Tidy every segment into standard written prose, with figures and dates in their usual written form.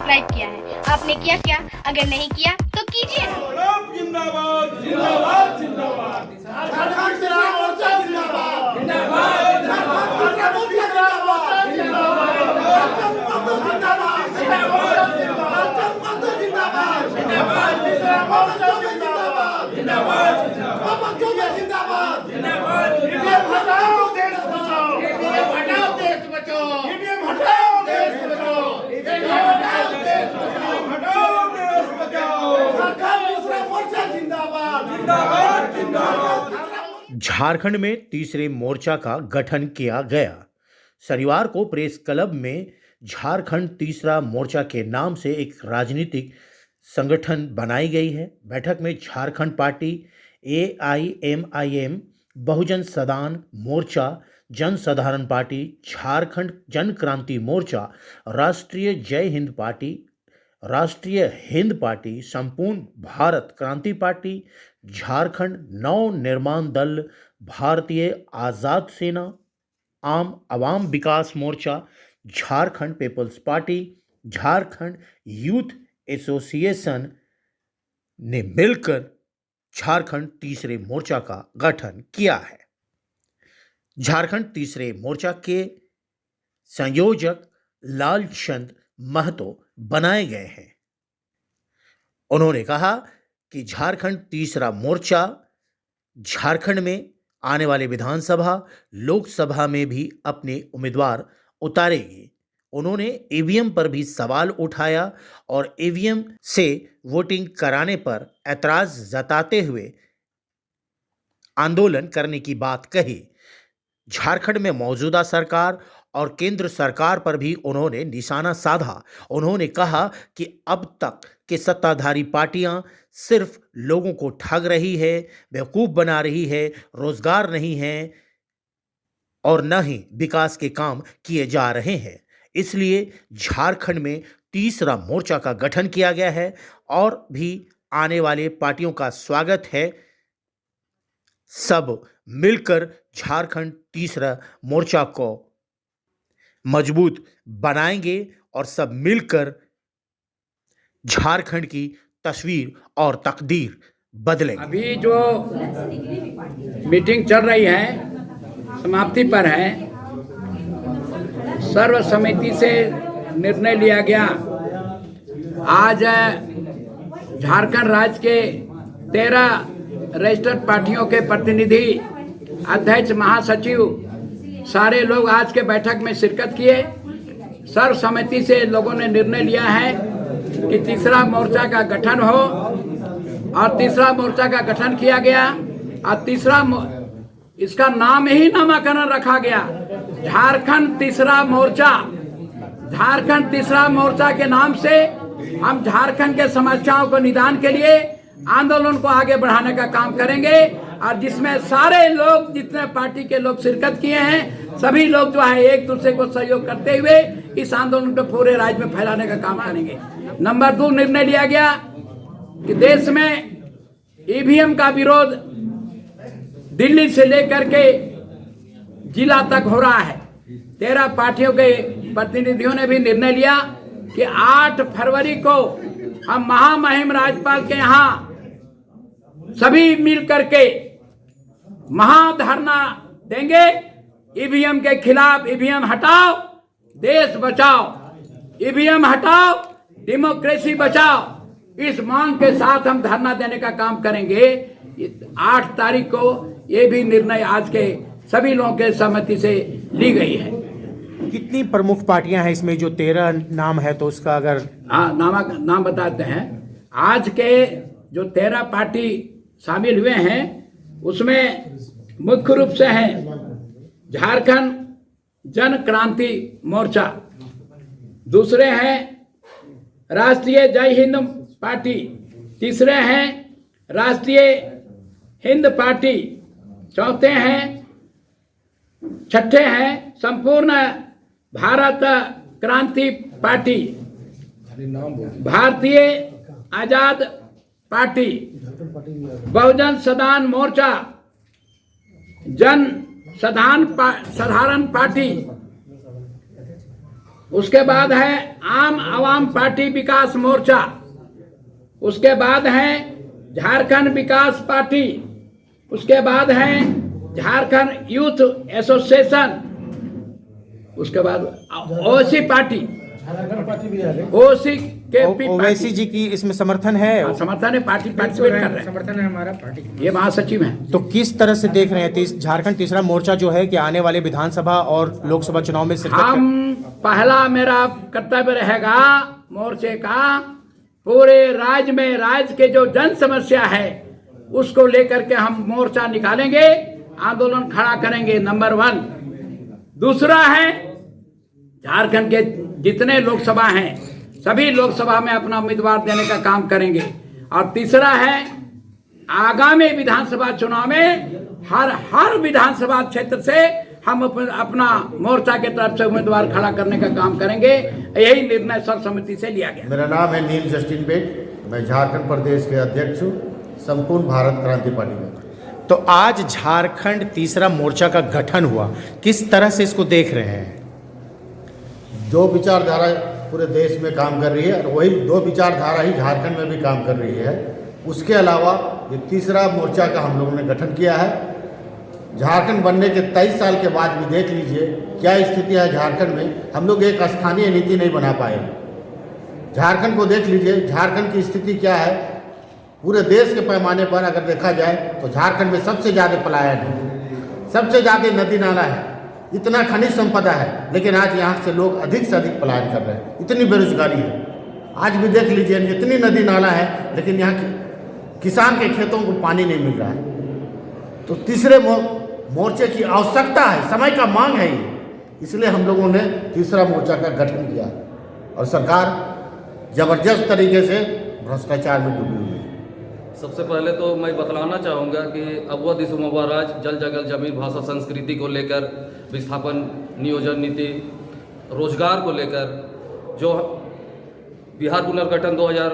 Subscribe किया है। आपने किया क्या? अगर नहीं किया तो कीजिए ना। जिंदाबाद जिंदाबाद जिंदाबाद झारखंड से मोर्चा जिंदाबाद जिंदाबाद झारखंड से मोर्चा जिंदाबाद जिंदाबाद जिंदाबाद जिंदाबाद जिंदाबाद मोर्चा जिंदाबाद जिंदाबाद बाबा चौबे जिंदाबाद जिंदाबाद ईवीएम हटाओ देश बचाओ ईवीएम हटाओ देश बचाओ ईवीएम हटाओ देश बचाओ ईवीएम हटाओ देश बचाओ हटाओ देश बचाओ झारखंड दूसरा मोर्चा जिंदाबाद जिंदाबाद जिंदाबाद। झारखंड में तीसरे मोर्चा का गठन किया गया। शनिवार को प्रेस क्लब में झारखंड तीसरा मोर्चा के नाम से एक राजनीतिक संगठन बनाई गई है। बैठक में झारखंड पार्टी, AIMIM, बहुजन सदान मोर्चा, जन साधारण पार्टी, झारखंड जन क्रांति मोर्चा, राष्ट्रीय जय हिंद पार्टी, राष्ट्रीय हिंद पार्टी, संपूर्ण भारत क्रांति पार्टी, झारखंड नव निर्माण दल, भारतीय आज़ाद Sena, Aam Awam Vikas Morcha, Jharkhand people's party, Jharkhand youth association ने मिलकर झारखंड तीसरे मोर्चा का गठन किया है। झारखंड तीसरे मोर्चा के संयोजक लालचंद महतो बनाए गए हैं। उन्होंने कहा कि झारखंड तीसरा मोर्चा झारखंड में आने वाले विधानसभा, लोकसभा में भी अपने उम्मीदवार उतारेगी। उन्होंने ईवीएम पर भी सवाल उठाया और ईवीएम से वोटिंग कराने पर ऐतराज जताते हुए आंदोलन करने की बात कही। झारखंड में मौजूदा सरकार और केंद्र सरकार पर भी उन्होंने निशाना साधा। उन्होंने कहा कि अब तक के सत्ताधारी पार्टियां सिर्फ लोगों को ठग रही है, बेवकूफ़ बना रही है, रोजगार नहीं है और न ही विकास के काम किए जा रहे हैं। इसलिए झारखंड में तीसरा मोर्चा का गठन किया गया है और भी आने वाले पार्टियों का स्वागत है। सब मिलकर झारखंड तीसरा मोर्चा को मजबूत बनाएंगे और सब मिलकर झारखंड की तस्वीर और तकदीर बदलेंगे। अभी जो मीटिंग चल रही है समाप्ति पर है। सर्वसम्मति से निर्णय लिया गया। आज झारखंड राज्य के 13 रजिस्टर्ड पार्टियों के प्रतिनिधि, अध्यक्ष, महासचिव, सारे लोग आज के बैठक में शिरकत किए। सर्वसम्मति से लोगों ने निर्णय लिया है कि तीसरा मोर्चा का गठन हो और तीसरा मोर्चा का गठन किया गया और इसका नाम ही नामकरण रखा गया, झारखंड तीसरा मोर्चा। झारखंड तीसरा मोर्चा के नाम से हम झारखंड के समस्याओं को निदान के लिए आंदोलन को आगे बढ़ाने का काम करेंगे और जिसमें सारे लोग, जितने पार्टी के लोग शिरकत किए हैं, सभी लोग जो है एक दूसरे को सहयोग करते हुए इस आंदोलन को पूरे राज्य में फैलाने का काम करेंगे। नंबर 2, निर्णय लिया गया कि देश में ईवीएम का विरोध दिल्ली से लेकर के जिला तक हो रहा है। 13 पार्टियों के प्रतिनिधियों ने भी निर्णय लिया कि 8 फरवरी को हम महामहिम राज्यपाल के यहाँ सभी मिल करके महाधरना देंगे। ईवीएम के खिलाफ, ईवीएम हटाओ, देश बचाओ, ईवीएम हटाओ, डेमोक्रेसी बचाओ। इस मांग के साथ हम धरना देने का काम करेंगे। 8 तारीख को ये भी निर्णय आज के सभी लोगों के सहमति से ली गई है। कितनी प्रमुख पार्टियां हैं इसमें? जो 13 नाम है तो उसका अगर नाम बताते हैं। आज के जो 13 पार्टी शामिल हुए हैं उसमें मुख्य रूप से हैं झारखंड जन क्रांति मोर्चा, दूसरे हैं राष्ट्रीय जय हिंद पार्टी, तीसरे हैं राष्ट्रीय हिंद पार्टी, छठे हैं संपूर्ण भारत क्रांति पार्टी, भारतीय आजाद पार्टी, बहुजन सदान मोर्चा, जन साधारण पार्टी, उसके बाद है आम आवाम पार्टी विकास मोर्चा, उसके बाद है झारखंड विकास पार्टी, उसके बाद है झारखंड यूथ एसोसिएशन, उसके बाद ओसी पार्टी, ओसी के ओवैसी जी की इसमें समर्थन है। समर्थन है, पार्टी पार्टिसिपेट कर रहे हैं, समर्थन है हमारा पार्टी। ये महासचिव हैं। तो किस तरह से देख रहे हैं झारखंड तीसरा मोर्चा जो है कि आने वाले विधानसभा और लोकसभा चुनाव में हम पहला मेरा कर्तव्य रहेगा मोर्चे का, पूरे राज्य में राज्य के जो जन समस्या है उसको लेकर के हम मोर्चा निकालेंगे, आंदोलन खड़ा करेंगे, नंबर 1। दूसरा है झारखंड के जितने लोकसभा हैं सभी लोकसभा में अपना उम्मीदवार देने का काम करेंगे। और तीसरा है आगामी विधानसभा चुनाव में हर विधानसभा क्षेत्र से हम अपना मोर्चा के तरफ से उम्मीदवार खड़ा करने का काम करेंगे। यही निर्णय सर्वसम्मति से लिया गया। मेरा नाम है नील जस्टिन बेग, मैं झारखंड प्रदेश के अध्यक्ष हूँ संपूर्ण भारत क्रांति पार्टी में। तो आज झारखंड तीसरा मोर्चा का गठन हुआ, किस तरह से इसको देख रहे हैं? जो विचारधारा पूरे देश में काम कर रही है और वही दो विचारधारा ही झारखंड में भी काम कर रही है। उसके अलावा ये तीसरा मोर्चा का हम लोगों ने गठन किया है। झारखंड बनने के 23 साल के बाद भी देख लीजिए क्या स्थिति है झारखंड में। हम लोग एक स्थानीय नीति नहीं बना पाए। झारखंड को देख लीजिए, झारखंड की स्थिति क्या है। पूरे देश के पैमाने पर अगर देखा जाए तो झारखंड में सबसे ज़्यादा पलायन है, सबसे ज़्यादा नदी नाला है, इतना खनिज संपदा है, लेकिन आज यहाँ से लोग अधिक से अधिक पलायन कर रहे हैं। इतनी बेरोजगारी है, आज भी देख लीजिए इतनी नदी नाला है लेकिन यहाँ किसान के खेतों को पानी नहीं मिल रहा है। तो तीसरे मोर्चे की आवश्यकता है, समय का मांग है ये, इसलिए हम लोगों ने तीसरा मोर्चा का गठन किया। और सरकार जबरदस्त तरीके से भ्रष्टाचार में डूबी हुई है। सबसे पहले तो मैं बतलाना चाहूँगा कि अवध इसुमवा राज जल जंगल जमीन भाषा संस्कृति को लेकर विस्थापन नियोजन नीति, रोजगार को लेकर जो बिहार पुनर्गठन 2000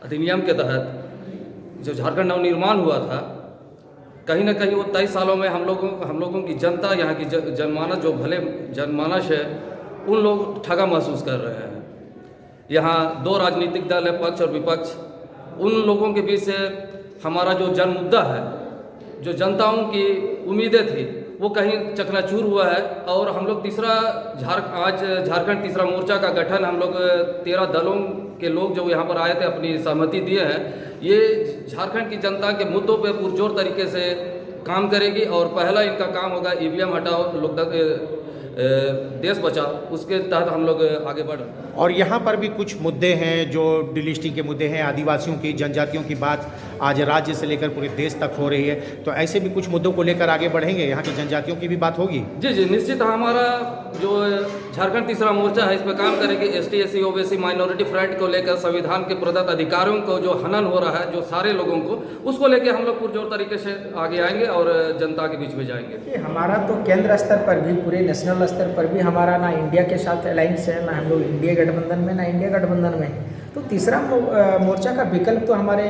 अधिनियम के तहत जो झारखंड नवनिर्माण हुआ था, कहीं ना कहीं वो 23 सालों में हम लोगों की जनता, यहाँ की जनमानस, जो भले जनमानस है, उन लोग ठगा महसूस कर रहे हैं। यहाँ दो राजनीतिक दल है, पक्ष और विपक्ष। उन लोगों के बीच से हमारा जो जन मुद्दा है, जो जनताओं की उम्मीदें थी, वो कहीं चकनाचूर हुआ है। और हम लोग आज झारखंड तीसरा मोर्चा का गठन हम लोग 13 दलों के लोग जो यहाँ पर आए थे अपनी सहमति दिए हैं। ये झारखंड की जनता के मुद्दों पे पुरजोर तरीके से काम करेगी। और पहला इनका काम होगा ईवीएम हटाओ देश बचाओ, उसके तहत हम लोग आगे बढ़ रहे हैं। और यहाँ पर भी कुछ मुद्दे हैं जो डिलिस्टिंग के मुद्दे हैं, आदिवासियों की, जनजातियों की बात आज राज्य से लेकर पूरे देश तक हो रही है। तो ऐसे भी कुछ मुद्दों को लेकर आगे बढ़ेंगे, यहाँ की जनजातियों की भी बात होगी। जी जी, निश्चित। हमारा जो झारखंड तीसरा मोर्चा है, इस पर काम करेंगे। ST SC OBC minority front को लेकर संविधान के प्रदत्त अधिकारों को जो हनन हो रहा है, जो सारे लोगों को, उसको लेकर हम लोग पुरजोर तरीके से आगे आएंगे और जनता के बीच में जाएंगे। हमारा तो केंद्र स्तर पर भी, पूरे नेशनल स्तर पर भी हमारा ना इंडिया के साथ अलायंस है, ना हम लोग इंडिया गठबंधन में, ना इंडिया गठबंधन में। तो तीसरा मोर्चा का विकल्प तो हमारे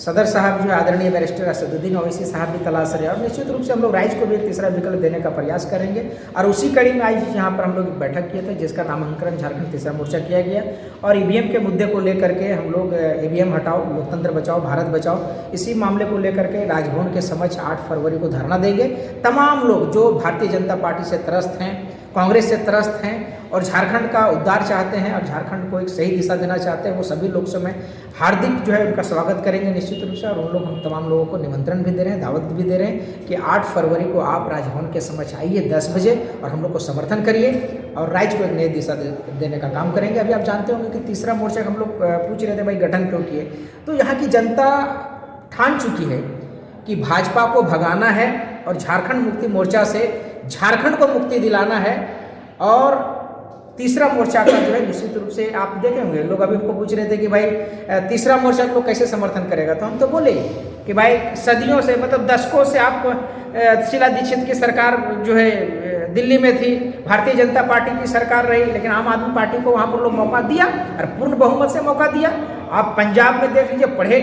सदर साहब जो आदरणीय बैरिस्टर असदुद्दीन ओवैसी साहब भी तलाश रहे हैं। और निश्चित रूप से हम लोग राज्य को भी एक तीसरा विकल्प देने का प्रयास करेंगे। और उसी कड़ी में आज यहाँ पर हम लोग एक बैठक किए थे जिसका नामांकन झारखंड तीसरा मोर्चा किया गया। और EVM के मुद्दे को लेकर के हम लोग EVM हटाओ, लोकतंत्र बचाओ, भारत बचाओ, इसी मामले को लेकर के राजभवन के समक्ष 8 फरवरी को धरना देंगे। तमाम लोग जो भारतीय जनता पार्टी से त्रस्त हैं, कांग्रेस से त्रस्त हैं और झारखंड का उद्धार चाहते हैं और झारखंड को एक सही दिशा देना चाहते हैं, वो सभी लोग से मैं हार्दिक जो है उनका स्वागत करेंगे निश्चित रूप से। और उन लोग, हम तमाम लोगों को निमंत्रण भी दे रहे हैं, दावत भी दे रहे हैं कि 8 फरवरी को आप राजभवन के समक्ष आइए 10 बजे और हम लोग को समर्थन करिए और राज्य को एक नई दिशा देने का काम करेंगे। अभी आप जानते होंगे कि तीसरा मोर्चा हम लोग पूछ रहे थे भाई गठन क्यों किए, तो यहाँ की जनता ठान चुकी है कि भाजपा को भगाना है और झारखंड मुक्ति मोर्चा से झारखंड को मुक्ति दिलाना है। और तीसरा मोर्चा का जो है निश्चित रूप से आप देखे होंगे, लोग अभी हमको पूछ रहे थे कि भाई तीसरा मोर्चा को कैसे समर्थन करेगा, तो हम तो बोले कि भाई सदियों से, मतलब दशकों से आप शीला दीक्षित की सरकार जो है दिल्ली में थी, भारतीय जनता पार्टी की सरकार रही, लेकिन आम आदमी पार्टी को वहाँ पर लोग मौका दिया और पूर्ण बहुमत से मौका दिया। आप पंजाब में देख लीजिए, पढ़े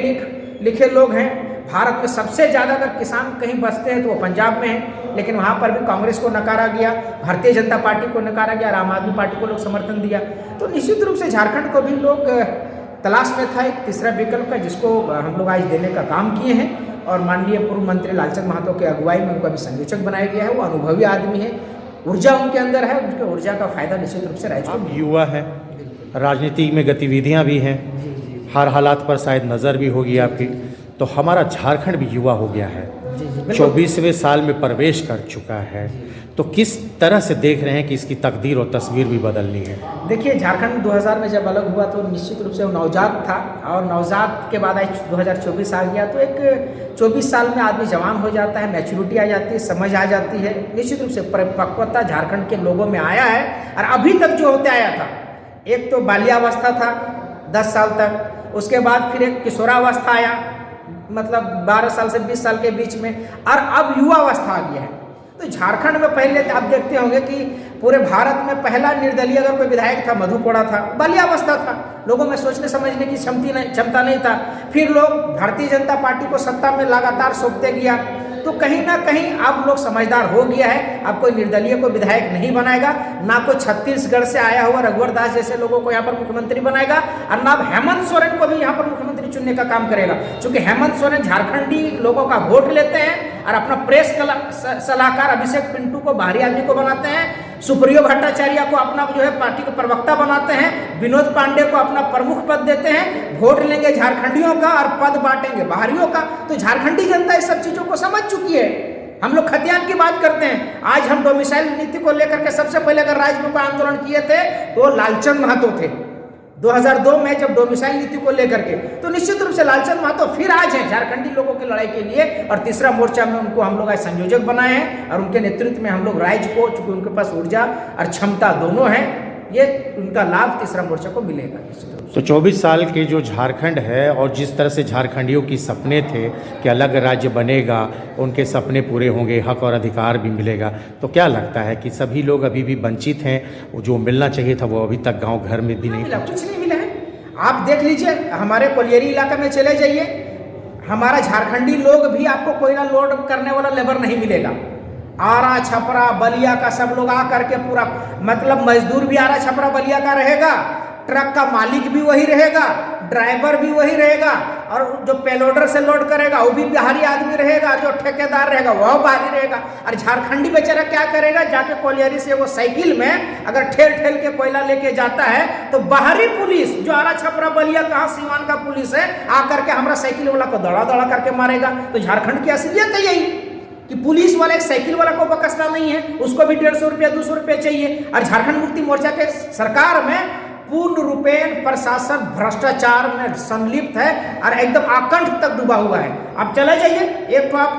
लिखे लोग हैं, भारत में सबसे ज़्यादा अगर किसान कहीं बसते हैं तो वो पंजाब में है, लेकिन वहाँ पर भी कांग्रेस को नकारा गया, भारतीय जनता पार्टी को नकारा गया और आम आदमी पार्टी को लोग समर्थन दिया। तो निश्चित रूप से झारखंड को भी लोग तलाश में था एक तीसरा विकल्प का, जिसको हम लोग आज देने का काम किए हैं। और माननीय पूर्व मंत्री लालचंद महतो के अगुवाई में उनको अभी संयोजक बनाया गया है। वो अनुभवी आदमी है, ऊर्जा उनके अंदर है, उनके ऊर्जा का फायदा निश्चित रूप से राज्य को युवा है, राजनीति में गतिविधियां भी हैं, हर हालात पर शायद नज़र भी होगी आपकी। तो हमारा झारखंड भी युवा हो गया है, 24वें साल में प्रवेश कर चुका है। तो किस तरह से देख रहे हैं कि इसकी तकदीर और तस्वीर भी बदलनी है? देखिए, झारखंड 2000 में जब अलग हुआ तो निश्चित रूप से वो नवजात था, और नवजात के बाद आज 2024 आ गया तो एक 24 साल में आदमी जवान हो जाता है, मैच्योरिटी आ जाती है, समझ आ जाती है। निश्चित रूप से परिपक्वता झारखंड के लोगों में आया है। और अभी तक जो होते आया था, एक तो बाल्यावस्था था 10 साल तक, उसके बाद फिर एक किशोरावस्था आया, मतलब 12 साल से 20 साल के बीच में, और अब युवावस्था आ गया है। तो झारखंड में पहले आप देखते होंगे कि पूरे भारत में पहला निर्दलीय अगर कोई विधायक था मधु कोड़ा था, बाल्यावस्था था, लोगों में सोचने समझने की क्षमता नहीं था। फिर लोग भारतीय जनता पार्टी को सत्ता में लगातार सौंपते गया, तो कहीं ना कहीं अब लोग समझदार हो गया है। अब कोई निर्दलीय को विधायक नहीं बनाएगा, ना कोई छत्तीसगढ़ से आया हुआ रघुवर दास जैसे लोगों को यहाँ पर मुख्यमंत्री बनाएगा, और ना हेमंत सोरेन को भी यहाँ पर मुख्यमंत्री चुनने का काम करेगा। क्योंकि हेमंत सोरेन झारखंडी लोगों का वोट लेते हैं और अपना प्रेस सलाहकार अभिषेक पिंटू को बाहरी आदमी को बनाते हैं, सुप्रियो भट्टाचार्य को अपना जो है पार्टी के प्रवक्ता बनाते हैं, विनोद पांडे को अपना प्रमुख पद देते हैं। वोट लेंगे झारखंडियों का और पद बांटेंगे बाहरियों का। तो झारखंडी जनता इस सब चीजों को समझ चुकी है। हम लोग खतियान की बात करते हैं, आज हम डोमिसाइल नीति को लेकर के सबसे पहले अगर राज्य में कोई आंदोलन किए थे तो लालचंद महतो थे 2002 में, जब डोमिसाइल नीति को लेकर के। तो निश्चित रूप से लालचंद महतो फिर आज हैं झारखंडी लोगों की लड़ाई के लिए, और तीसरा मोर्चा में उनको हम लोग आज संयोजक बनाए हैं, और उनके नेतृत्व में हम लोग राज्य को, चूंकि उनके पास ऊर्जा और क्षमता दोनों है, ये उनका लाभ तीसरा मोर्चा को मिलेगा निश्चित रूप से। तो 24 साल के जो झारखंड है, और जिस तरह से झारखंडियों की सपने थे कि अलग राज्य बनेगा, उनके सपने पूरे होंगे, हक और अधिकार भी मिलेगा, तो क्या लगता है कि सभी लोग अभी भी वंचित हैं? जो मिलना चाहिए था वो अभी तक गांव घर में भी नहीं मिला, कुछ नहीं मिला है। आप देख लीजिए, हमारे कोलियरी इलाका में चले जाइए, हमारा झारखंडी लोग भी आपको कोयला लोड करने वाला लेबर नहीं मिलेगा। आरा छपरा बलिया का सब लोग आ करके पूरा, मतलब मजदूर भी आरा छपरा बलिया का रहेगा, ट्रक का मालिक भी वही रहेगा, ड्राइवर भी वही रहेगा, और जो पेलोडर से लोड करेगा वो भी बाहरी आदमी रहेगा, जो ठेकेदार रहेगा वह बाहरी रहेगा। और झारखंडी बेचारा क्या करेगा, जाके कोलियरी से वो साइकिल में अगर ठेल ठेल के कोयला लेके जाता है, तो बाहरी पुलिस जो आरा छपरा बलिया कहाँ सीमान का पुलिस है, आकर के हमारा साइकिल वाला को दड़ा दड़ा करके मारेगा। तो झारखंड की असलियत है यही कि पुलिस वाला एक साइकिल वाला को बकसना नहीं है, उसको भी 150 रुपया 200 रुपये चाहिए। और झारखंड मुक्ति मोर्चा के सरकार में पूर्ण रूपेण प्रशासन भ्रष्टाचार में संलिप्त है और एकदम आकंठ तक डूबा हुआ है। आप चले जाइए, एक तो आप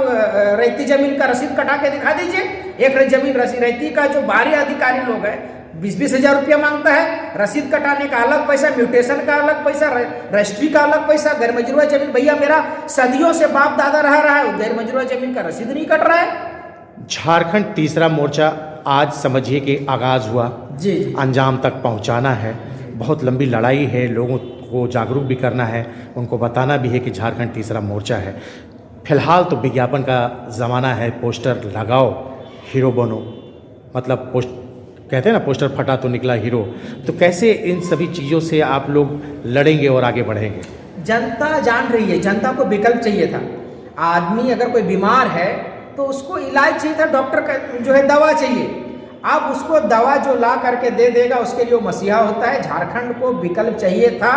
रैती जमीन का रसीद कटा के दिखा दीजिए, एक जमीन रैती का जो बाहरी अधिकारी लोग है 20-20 हज़ार रुपया मांगता है, रसीद कटाने का अलग पैसा, म्यूटेशन का अलग पैसा, रजिस्ट्री का अलग पैसा। गैर मजरूआ जमीन, भैया मेरा सदियों से बाप दादा रहा है, गैर मजरूआ जमीन का रसीद नहीं कट रहा है। झारखंड तीसरा मोर्चा आज समझिए कि आगाज हुआ, जी अंजाम तक पहुंचाना है। बहुत लंबी लड़ाई है, लोगों को जागरूक भी करना है, उनको बताना भी है कि झारखंड तीसरा मोर्चा है। फिलहाल तो विज्ञापन का ज़माना है, पोस्टर लगाओ हीरो बनो, मतलब कहते हैं ना पोस्टर फटा तो निकला हीरो। तो कैसे इन सभी चीज़ों से आप लोग लड़ेंगे और आगे बढ़ेंगे? जनता जान रही है, जनता को विकल्प चाहिए था। आदमी अगर कोई बीमार है तो उसको इलाज चाहिए था, डॉक्टर का जो है दवा चाहिए। अब उसको दवा जो ला करके दे देगा उसके लिए वो मसीहा होता है। झारखंड को विकल्प चाहिए था,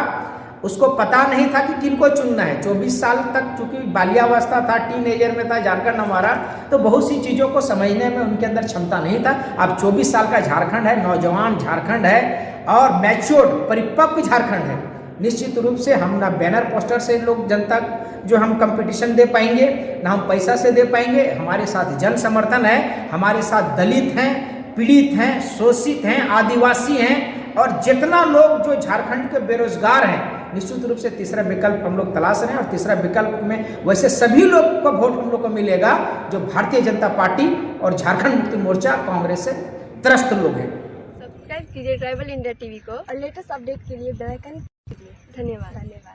उसको पता नहीं था कि किनको चुनना है। 24 साल तक चूंकि बाल्यावस्था था, टीनेजर में था झारखंड हमारा, तो बहुत सी चीज़ों को समझने में उनके अंदर क्षमता नहीं था। अब 24 साल का झारखंड है, नौजवान झारखंड है और मैच्योर्ड परिपक्व झारखंड है। निश्चित रूप से हम ना बैनर पोस्टर से लोग जनता जो हम कंपटीशन दे पाएंगे, ना हम पैसा से दे पाएंगे। हमारे साथ जन समर्थन है, हमारे साथ दलित हैं, पीड़ित हैं, शोषित हैं, आदिवासी हैं, और जितना लोग जो झारखंड के बेरोजगार हैं। निश्चित रूप से तीसरा विकल्प हम लोग तलाश रहे हैं, और तीसरा विकल्प में वैसे सभी लोग का वोट हम लोग को मिलेगा जो भारतीय जनता पार्टी और झारखंड मुक्ति मोर्चा कांग्रेस से त्रस्त लोग हैं। सब्सक्राइब कीजिए ट्राइबल इंडिया टीवी को और लेटेस्ट अपडेट के लिए बेल आइकन दबाइए। धन्यवाद।